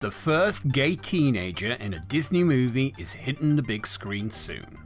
The first gay teenager in a Disney movie is hitting the big screen soon.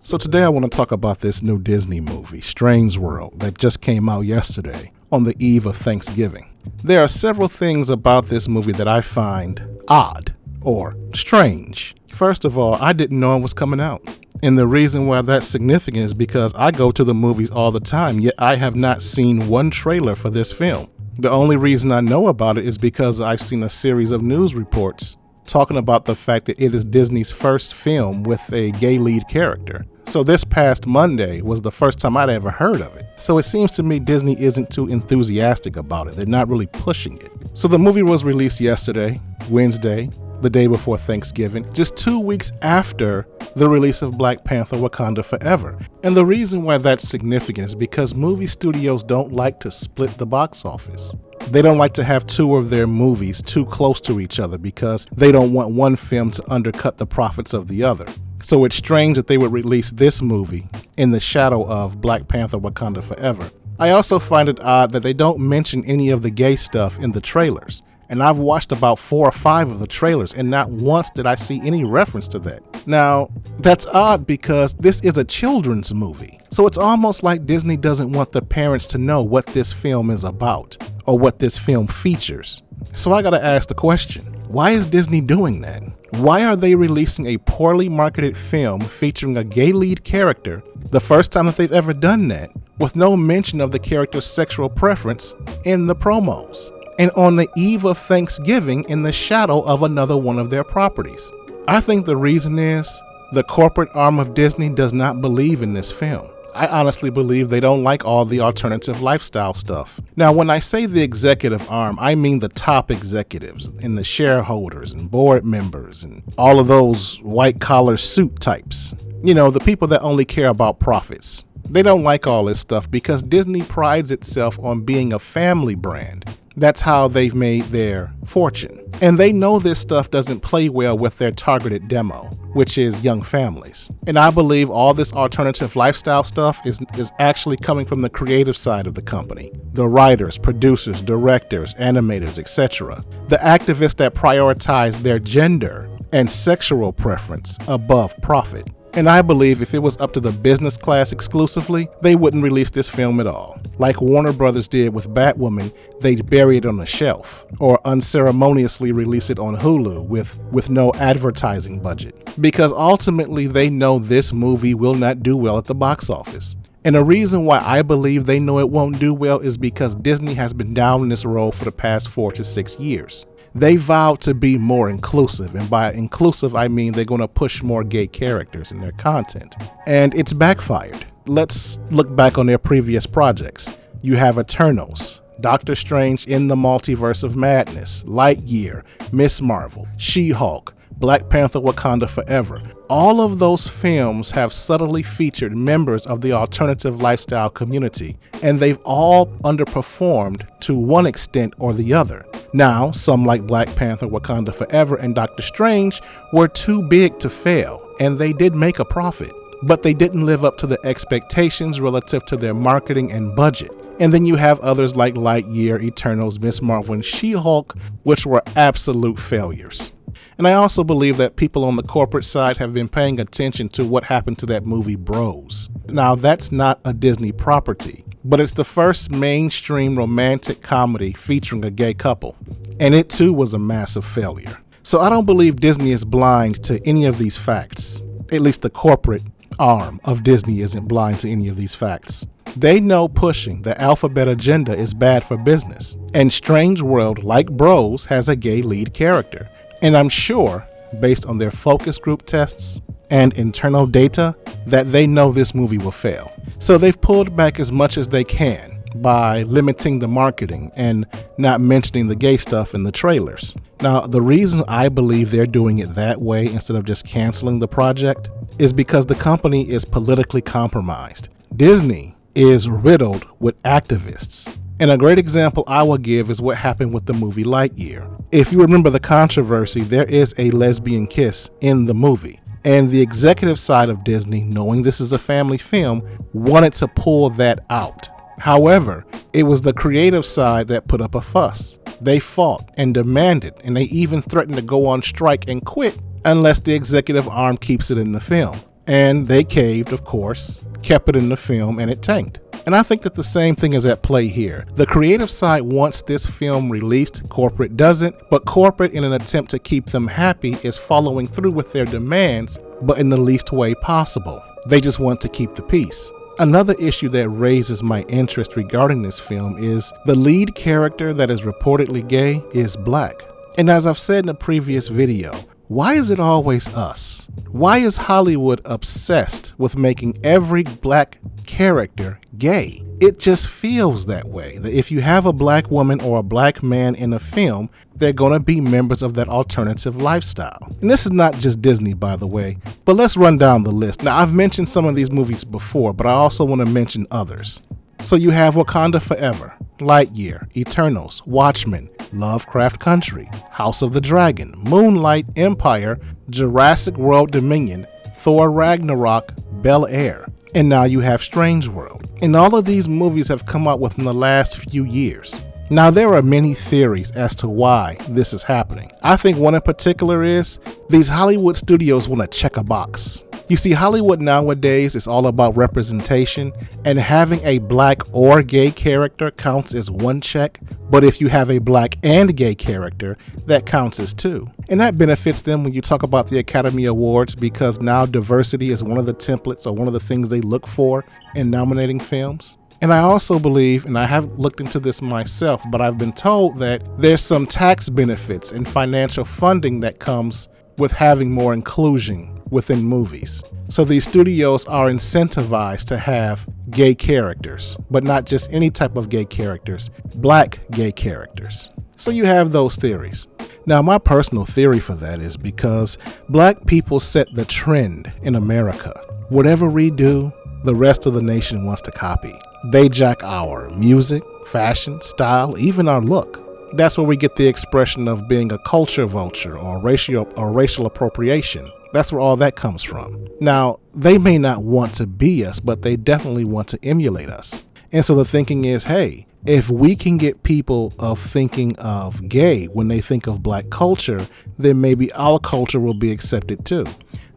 So today I want to talk about this new Disney movie, Strange World, that just came out yesterday on the eve of Thanksgiving. There are several things about this movie that I find odd or strange. First of all, I didn't know it was coming out. And the reason why that's significant is because I go to the movies all the time, yet I have not seen one trailer for this film. The only reason I know about it is because I've seen a series of news reports talking about the fact that it is Disney's first film with a gay lead character. So this past Monday was the first time I'd ever heard of it. So it seems to me Disney isn't too enthusiastic about it. They're not really pushing it. So the movie was released yesterday, Wednesday, the day before Thanksgiving, just 2 weeks after the release of Black Panther: Wakanda Forever. And the reason why that's significant is because movie studios don't like to split the box office. They don't like to have two of their movies too close to each other because they don't want one film to undercut the profits of the other. So it's strange that they would release this movie in the shadow of Black Panther: Wakanda Forever. I also find it odd that they don't mention any of the gay stuff in the trailers. And I've watched about 4 or 5 of the trailers, and not once did I see any reference to that. Now, that's odd because this is a children's movie. So it's almost like Disney doesn't want the parents to know what this film is about or what this film features. So I gotta ask the question, why is Disney doing that? Why are they releasing a poorly marketed film featuring a gay lead character, the first time that they've ever done that, with no mention of the character's sexual preference in the promos? And on the eve of Thanksgiving in the shadow of another one of their properties. I think the reason is the corporate arm of Disney does not believe in this film. I honestly believe they don't like all the alternative lifestyle stuff. Now, when I say the executive arm, I mean the top executives and the shareholders and board members and all of those white-collar suit types. You know, the people that only care about profits. They don't like all this stuff because Disney prides itself on being a family brand. That's how they've made their fortune. And they know this stuff doesn't play well with their targeted demo, which is young families. And I believe all this alternative lifestyle stuff is actually coming from the creative side of the company. The writers, producers, directors, animators, etc. The activists that prioritize their gender and sexual preference above profit. And I believe if it was up to the business class exclusively, they wouldn't release this film at all. Like Warner Brothers did with Batwoman, they'd bury it on a shelf, or unceremoniously release it on Hulu with no advertising budget. Because ultimately they know this movie will not do well at the box office. And the reason why I believe they know it won't do well is because Disney has been down this road for the past 4 to 6 years. They vowed to be more inclusive, and by inclusive I mean they're going to push more gay characters in their content. And it's backfired. Let's look back on their previous projects. You have Eternals, Doctor Strange in the Multiverse of Madness, Lightyear, Ms. Marvel, She-Hulk, Black Panther: Wakanda Forever. All of those films have subtly featured members of the alternative lifestyle community, and they've all underperformed to one extent or the other. Now, some like Black Panther: Wakanda Forever and Doctor Strange were too big to fail, and they did make a profit, but they didn't live up to the expectations relative to their marketing and budget. And then you have others like Lightyear, Eternals, Ms. Marvel, and She-Hulk, which were absolute failures. And I also believe that people on the corporate side have been paying attention to what happened to that movie Bros. Now, that's not a Disney property, but it's the first mainstream romantic comedy featuring a gay couple. And it too was a massive failure. So I don't believe Disney is blind to any of these facts. At least the corporate arm of Disney isn't blind to any of these facts. They know pushing the alphabet agenda is bad for business. And Strange World, like Bros, has a gay lead character. And I'm sure, based on their focus group tests and internal data, that they know this movie will fail. So they've pulled back as much as they can by limiting the marketing and not mentioning the gay stuff in the trailers. Now, the reason I believe they're doing it that way instead of just canceling the project is because the company is politically compromised. Disney is riddled with activists. And a great example I will give is what happened with the movie Lightyear. If you remember the controversy, there is a lesbian kiss in the movie. And the executive side of Disney, knowing this is a family film, wanted to pull that out. However, it was the creative side that put up a fuss. They fought and demanded, and they even threatened to go on strike and quit unless the executive arm keeps it in the film. And they caved, of course, kept it in the film, and it tanked. And I think that the same thing is at play here. The creative side wants this film released, corporate doesn't, but corporate, in an attempt to keep them happy, is following through with their demands, but in the least way possible. They just want to keep the peace. Another issue that raises my interest regarding this film is the lead character that is reportedly gay is black. And as I've said in a previous video, why is it always us? Why is Hollywood obsessed with making every black character gay? It just feels that way, that if you have a black woman or a black man in a film, they're going to be members of that alternative lifestyle. And this is not just Disney, by the way, but let's run down the list. Now, I've mentioned some of these movies before, but I also want to mention others. So you have Wakanda Forever, Lightyear, Eternals, Watchmen, Lovecraft Country, House of the Dragon, Moonlight, Empire, Jurassic World Dominion, Thor Ragnarok, Bel Air, and now you have Strange World. And all of these movies have come out within the last few years. Now, there are many theories as to why this is happening. I think one in particular is these Hollywood studios want to check a box. You see, Hollywood nowadays is all about representation, and having a black or gay character counts as one check, but if you have a black and gay character, that counts as two. And that benefits them when you talk about the Academy Awards, because now diversity is one of the templates or one of the things they look for in nominating films. And I also believe, and I haven't looked into this myself, but I've been told that there's some tax benefits and financial funding that comes with having more inclusion within movies. So these studios are incentivized to have gay characters, but not just any type of gay characters, black gay characters. So you have those theories. Now, my personal theory for that is because black people set the trend in America. Whatever we do, the rest of the nation wants to copy. They jack our music, fashion, style, even our look. That's where we get the expression of being a culture vulture or racial appropriation. That's where all that comes from. Now, they may not want to be us, but they definitely want to emulate us. And so the thinking is, hey, if we can get people of thinking of gay when they think of black culture, then maybe our culture will be accepted too.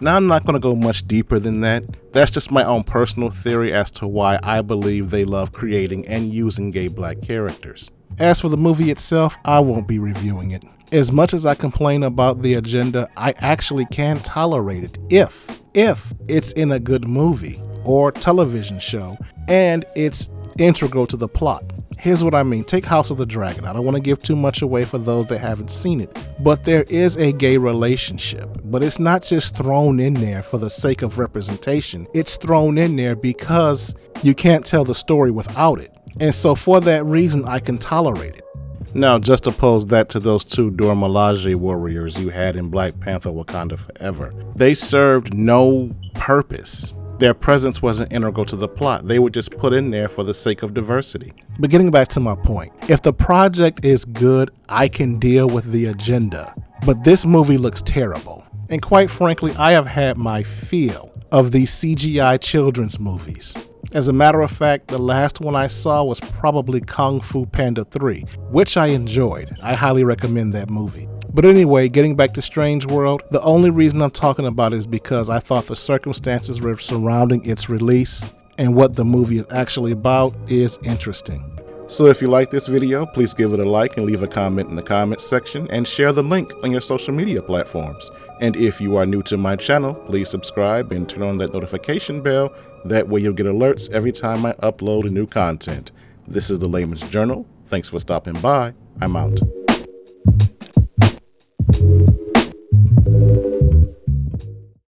Now, I'm not going to go much deeper than that. That's just my own personal theory as to why I believe they love creating and using gay black characters. As for the movie itself, I won't be reviewing it. As much as I complain about the agenda, I actually can tolerate it if it's in a good movie or television show and it's integral to the plot. Here's what I mean. Take House of the Dragon. I don't want to give too much away for those that haven't seen it, but there is a gay relationship, but it's not just thrown in there for the sake of representation. It's thrown in there because you can't tell the story without it. And so for that reason, I can tolerate it. Now, just oppose that to those two Dora Milaje warriors you had in Black Panther Wakanda Forever. They served no purpose. Their presence wasn't integral to the plot. They were just put in there for the sake of diversity. But getting back to my point, if the project is good, I can deal with the agenda. But this movie looks terrible. And quite frankly, I have had my fill of these CGI children's movies. As a matter of fact, the last one I saw was probably Kung Fu Panda 3, which I enjoyed. I highly recommend that movie. But anyway, getting back to Strange World, the only reason I'm talking about it is because I thought the circumstances surrounding its release and what the movie is actually about is interesting. So if you like this video, please give it a like and leave a comment in the comments section and share the link on your social media platforms. And if you are new to my channel, please subscribe and turn on that notification bell. That way you'll get alerts every time I upload new content. This is the Laymans Journal. Thanks for stopping by. I'm out.